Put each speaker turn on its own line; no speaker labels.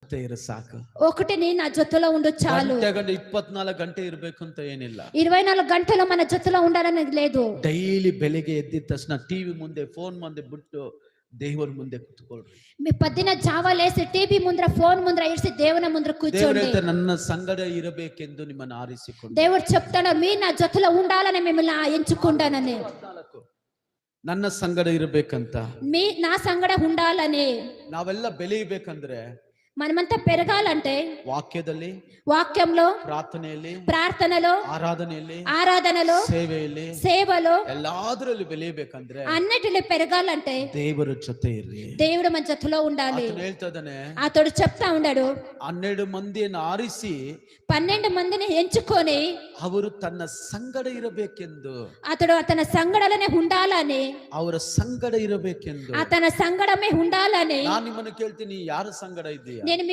ಜೊತೆ ಇರು ಸಾಕು.
ఒకటి నీ నా జೊತೆలో ఉండు చాలు.
ಗಂಟೆ 24 ಗಂಟೆ ಇರಬೇಕು ಅಂತ ಏನಿಲ್ಲ.
24 గంటలు మన జೊತೆలో ఉండాలని లేదు.
ಡೈಲಿ ಬೆಳಿಗ್ಗೆ ಎದ್ದಿದ ತಕ್ಷಣ ಟಿವಿ ಮುಂದೆ ಫೋನ್ ಮುಂದೆ ಬಿಟ್ಟು ದೇವರ ಮುಂದೆ ಕೂತ್ಕೊಳ್ಳ್ರಿ.
మీ పొద్దున జావాలేసి టీవీ ముందర ఫోన్ ముందర ఇడిసి దేవుని ముందర కూర్చోండి.
ದೇವರೇ ನನ್ನ ಸಂಗಡ ಇರಬೇಕೆಂದು ನಿಮ್ಮನ್ನು ಆರಿಸಿಕೊಂಡು.
దేవుడు చెప్తాడు మీ నా జೊತೆలో ఉండాలని మిమ్మల్ని ఎంచుకుంటానని.
ನನ್ನ ಸಂಗಡ ಇರಬೇಕಂತ.
నా సంగడ ఉండాలని.
ನಾವೆಲ್ಲ ಬೆಳೆಯಬೇಕಂದ್ರೆ
మనమంతా పెరగాలంటే
ವಾಕ್ಯಂలో
ಪ್ರಾರ್ಥನೆలో ಆರಾಧನೆలో ಸೇವలో
ಎಲ್ಲಾದ್ರಲ್ಲಿ ಬೆಳೆಯಬೇಕಂದ್ರೆ
అన్నిటిలో పెరగాలంటే
ದೇವರ ಜೊತೆ ಇರ್ರಿ.
దేవుడు మన జೊತೆలో ఉండాలి.
ಹೇಳ್ತಾನೆ,
అతడు చెప్తా ఉన్నాడు
12 ಮಂದಿಯನ್ನು ಆರಿಸಿ
12 మందిని ఎంచుకొని
ಅವರು ತನ್ನ ಸಂಗಡ ಇರಬೇಕೆಂದು,
అతడు అతని సంగడలనే ఉండాలని,
ಅವರ ಸಂಗಡ ಇರಬೇಕೆಂದು,
అతని సంగడమే ఉండాలని.
ನಾನು ನಿಮ್ಮನ್ನು ಕೇಳ್ತೀನಿ, ಯಾರ ಸಂಗಡ ಇದ್ದೀಯಾ?
నేను